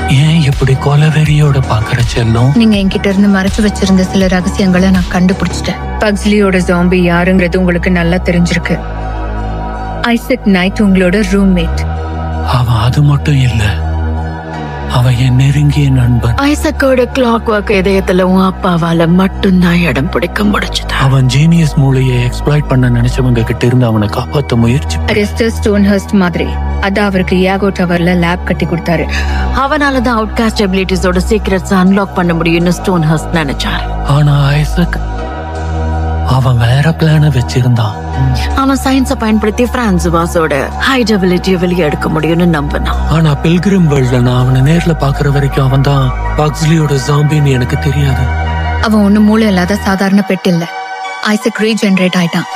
ஏன் இப்படி கொலவெறியோட பாக்குற செல்லும்? நீங்க என்கிட்ட இருந்து மறைச்சு வச்சிருந்த சில ரகசியங்களை நான் கண்டுபிடிச்சிட்டேன். பக்ஸ்லியோட ஜாம்பி யாருங்கிறது உங்களுக்கு நல்லா தெரிஞ்சிருக்கு. ஐசக் நைட் உங்களோட ரூம்மேட். அவன் அது மட்டும் இல்ல, அவன் என் நெருங்கிய நண்பன். ஐசக்கோட கிளாக் ஒர்க் இதயத்துல உன் அப்பாவால மட்டும்தான் இடம் பிடிக்க முடிச்சது. அவன் ஜீனியஸ் மூளையை எக்ஸ்ப்ளாய்ட் பண்ண நினைச்சவங்க கிட்ட இருந்து அவனை காப்பாத்த முயற்சி. அரிஸ்டர் ஸ்டோன்ஹர்ஸ்ட் மாதிரி அதான் அவருக்கு யாகோ டவர்ல லேப் கட்டி கொடுத்தாரு. அவனாலதான் அவுட்காஸ்ட் எபிலிட்டிஸோட சீக்ரெட்ஸ் அன்லாக் பண்ண முடியும்னு ஸ்டோன்ஹர்ஸ்ட் நினைச்சாரு. ஆனா ஐசக் அவன் வேற பிளான வச்சிருந்தான். அவன் சயின்ஸ பயன்படுத்தி பிரான்சுவாஸோட ஹைட் எபிலிட்டியை வெளியே எடுக்க முடியும்னு நம்பினான். ஆனா பில்கிரிம் வேர்ல்ட்ல நான் அவனை நேர்ல பாக்குற வரைக்கும் அவன் தான் பக்ஸ்லியோட ஜாம்பின்னு எனக்கு தெரியாது. அவன் ஒண்ணு மூளை இல்லாத சாதாரண பெட் இல்ல. ஐசக் ரீஜெனரேட் ஆயிட்டான்.